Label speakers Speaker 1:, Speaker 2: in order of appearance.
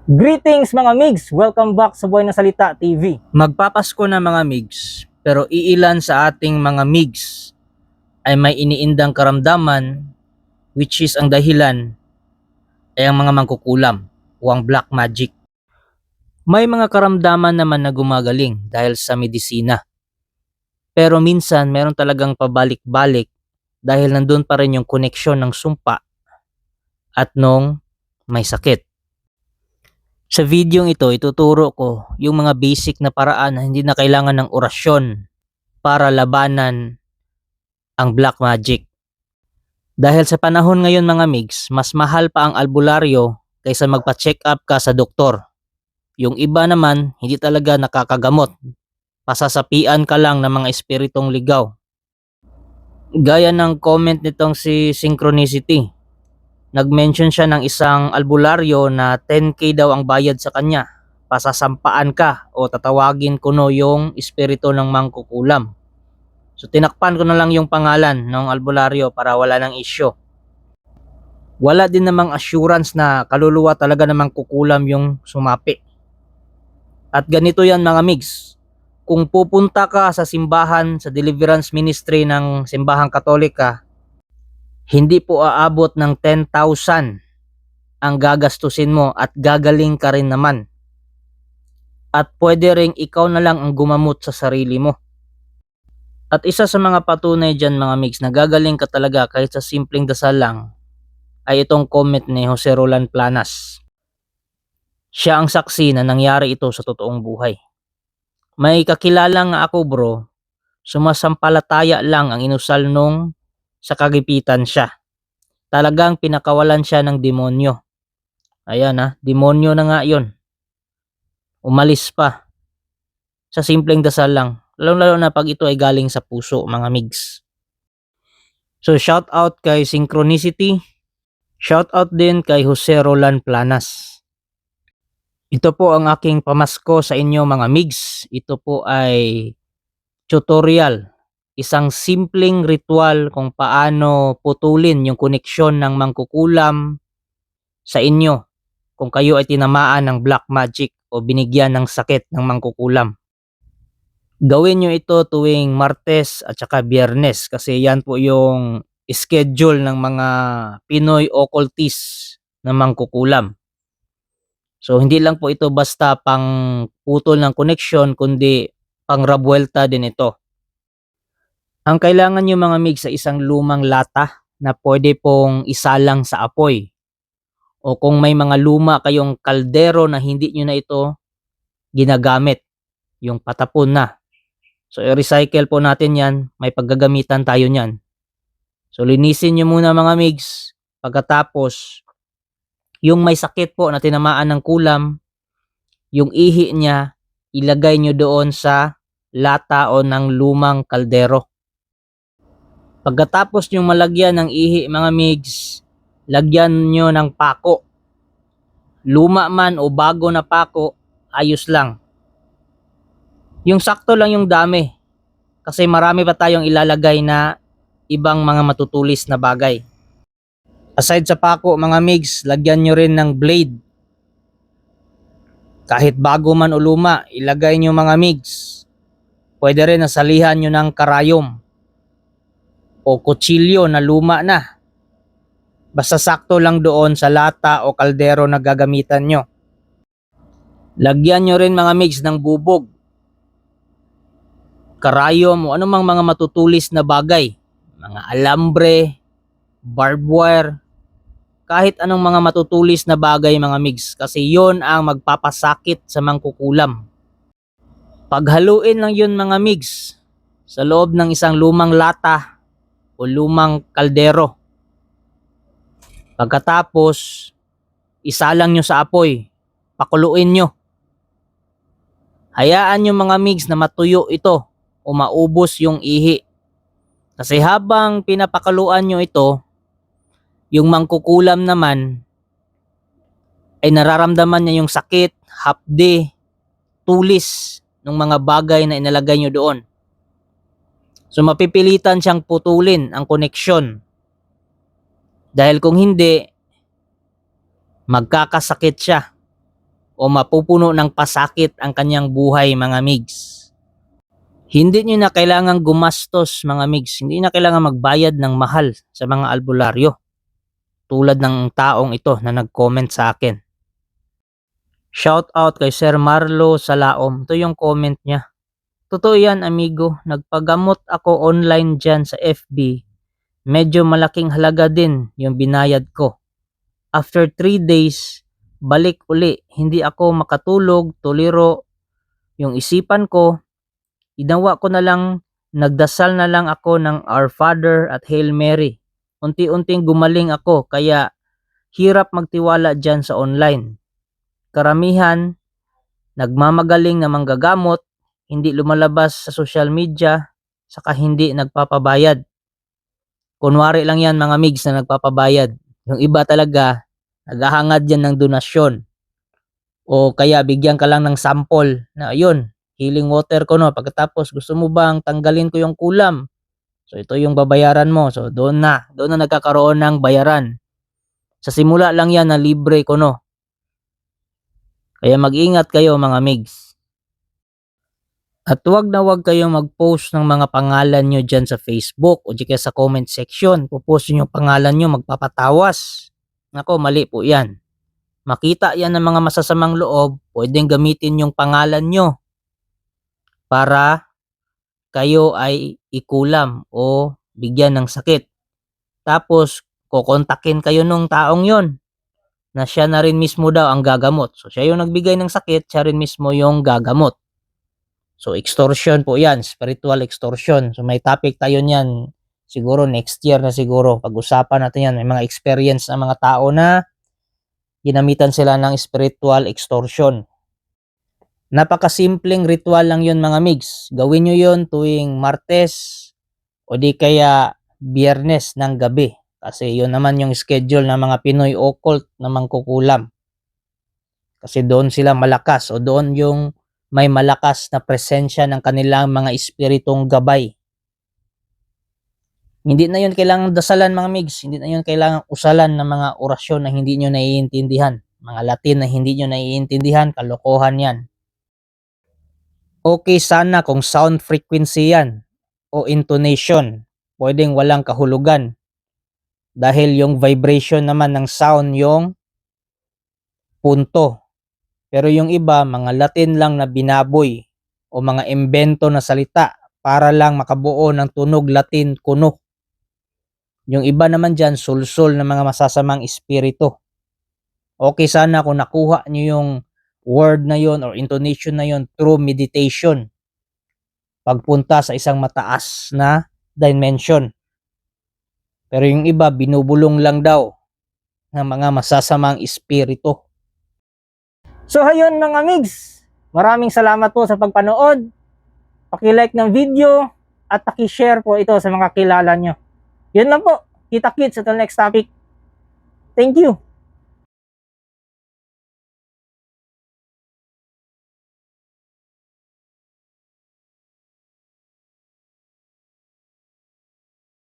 Speaker 1: Greetings mga migs! Welcome back sa Buhay na Salita TV. Magpapasko na mga migs, pero iilan sa ating mga migs ay may iniindang karamdaman, which is ang dahilan ay ang mga mangkukulam o ang black magic. May mga karamdaman naman na gumagaling dahil sa medisina. Pero minsan meron talagang pabalik-balik dahil nandun pa rin yung koneksyon ng sumpa at nung may sakit. Sa videong ito, ituturo ko yung mga basic na paraan na hindi na kailangan ng orasyon para labanan ang black magic. Dahil sa panahon ngayon mga migs, mas mahal pa ang albularyo kaysa magpa-check up ka sa doktor. Yung iba naman, hindi talaga nakakagamot. Pasasapian ka lang ng mga espiritong ligaw. Gaya ng comment nitong si Synchronicity. Nag-mention siya ng isang albularyo na 10k daw ang bayad sa kanya. Pasasampaan ka o tatawagin ko no yung espiritu ng mangkukulam. So tinakpan ko na lang yung pangalan ng albularyo para wala ng issue. Wala din namang assurance na kaluluwa talaga namang kukulam yung sumapi. At ganito yan mga migs. Kung pupunta ka sa simbahan, sa deliverance ministry ng simbahang katolika, hindi po aabot ng 10,000 ang gagastusin mo at gagaling ka rin naman. At pwede ring ikaw na lang ang gumamot sa sarili mo. At isa sa mga patunay dyan mga migs na gagaling ka talaga kahit sa simpleng dasal lang ay itong comment ni Jose Roland Planas. Siya ang saksi na nangyari ito sa totoong buhay. May kakilala nga ako bro, sumasampalataya lang ang inusal nung sa kagipitan siya. Talagang pinakawalan siya ng demonyo. Ayan demonyo na nga yun. Umalis pa. Sa simpleng dasal lang. Lalo na pag ito ay galing sa puso mga migs. So shout out kay Synchronicity. Shout out din kay Jose Roland Planas. Ito po ang aking pamasko sa inyo mga migs. Ito po ay tutorial. Isang simpleng ritual kung paano putulin yung koneksyon ng mangkukulam sa inyo kung kayo ay tinamaan ng black magic o binigyan ng sakit ng mangkukulam. Gawin nyo ito tuwing Martes at saka Biyernes kasi yan po yung schedule ng mga Pinoy occultists na mangkukulam. So hindi lang po ito basta pang putol ng koneksyon kundi pang rabuelta din ito. Ang kailangan nyo mga mig sa isang lumang lata na pwede pong isalang sa apoy. O kung may mga luma kayong kaldero na hindi nyo na ito ginagamit, yung patapon na. So i-recycle po natin yan, may paggagamitan tayo nyan. So linisin nyo muna mga migs, pagkatapos yung may sakit po na tinamaan ng kulam, yung ihi niya, ilagay nyo doon sa lata o ng lumang kaldero. Pagkatapos nyo malagyan ng ihi mga migs, lagyan nyo ng pako. Luma man o bago na pako, ayos lang. Yung sakto lang yung dami. Kasi marami pa tayong ilalagay na ibang mga matutulis na bagay. Aside sa pako mga migs, lagyan nyo rin ng blade. Kahit bago man o luma, ilagay nyo mga migs. Pwede rin nasalihan nyo ng karayom o kutsilyo na luma na. Basta sakto lang doon sa lata o kaldero na gagamitan nyo. Lagyan nyo rin mga migs ng bubog, karayom o anumang mga matutulis na bagay. Mga alambre, barbed wire, kahit anong mga matutulis na bagay mga migs. Kasi yon ang magpapasakit sa mangkukulam. Paghaluin lang yun mga migs sa loob ng isang lumang lata o lumang kaldero. Pagkatapos, isalang nyo sa apoy, pakuluin nyo. Hayaan nyo mga migs na matuyo ito o maubos yung ihi. Kasi habang pinapakaluan nyo ito, yung mangkukulam naman ay nararamdaman niya yung sakit, hapde, tulis ng mga bagay na inalagay nyo doon. So mapipilitan siyang putulin ang koneksyon. Dahil kung hindi, magkakasakit siya. o mapupuno ng pasakit ang kanyang buhay, mga migs. Hindi nyo na kailangang gumastos, mga migs. Hindi na kailangan magbayad ng mahal sa mga albularyo. Tulad ng taong ito na nag-comment sa akin. Shout out kay Sir Marlo Salaom. Ito yung comment niya. Totoo yan, amigo. Nagpagamot ako online dyan sa FB. Medyo malaking halaga din yung binayad ko. After 3 days, balik uli. Hindi ako makatulog, tuliro. Yung isipan ko, ginawa ko na lang, nagdasal na lang ako ng Our Father at Hail Mary. Unti-unting gumaling ako, kaya hirap magtiwala dyan sa online. Karamihan, nagmamagaling na manggagamot, hindi lumalabas sa social media, saka hindi nagpapabayad. Kunwari lang yan, mga migs, na nagpapabayad. Yung iba talaga, naghahangad yan ng donasyon. O kaya bigyan ka lang ng sample na ayun, healing water ko no. Pagkatapos gusto mo bang tanggalin ko yung kulam? So ito yung babayaran mo. So doon na nagkakaroon ng bayaran. Sa simula lang yan na libre ko no. Kaya mag-ingat kayo, mga migs. At wag kayong mag-post ng mga pangalan nyo dyan sa Facebook o dyan sa comment section. Pupost nyo yung pangalan nyo, magpapatawas. Nako, mali po yan. Makita yan ng mga masasamang loob, pwedeng gamitin yung pangalan nyo para kayo ay ikulam o bigyan ng sakit. Tapos, kukontakin kayo nung taong yon na siya na rin mismo daw ang gagamot. So, siya yung nagbigay ng sakit, siya rin mismo yung gagamot. So, extortion po yan, spiritual extortion. So, may topic tayo niyan, siguro next year na siguro. Pag-usapan natin yan, may mga experience na mga tao na ginamitan sila ng spiritual extortion. Napakasimpleng ritual lang yun, mga migs. Gawin nyo yun tuwing Martes o di kaya Biyernes ng gabi. Kasi yun naman yung schedule ng mga Pinoy occult na mangkukulam. Kasi doon sila malakas o doon yung may malakas na presensya ng kanilang mga espiritong gabay. Hindi na yun kailangang dasalan, mga migs. Hindi na yun kailangang usalan ng mga orasyon na hindi nyo naiintindihan. Mga Latin na hindi nyo naiintindihan, kalokohan yan. Okay sana kung sound frequency yan o intonation. Pwedeng walang kahulugan. Dahil yung vibration naman ng sound yung punto. Pero yung iba, mga Latin lang na binaboy o mga imbento na salita para lang makabuo ng tunog Latin kuno. Yung iba naman dyan, sulsul ng mga masasamang espiritu. Okay sana kung nakuha nyo yung word na yon or intonation na yon through meditation. Pagpunta sa isang mataas na dimension. Pero yung iba, binubulong lang daw ng mga masasamang espiritu. So ayun, mga migs, maraming salamat po sa pagpanood. Paki-like ng video at paki-share po ito sa mga kilala nyo. Yun lang po. Kita-kits until next topic. Thank you.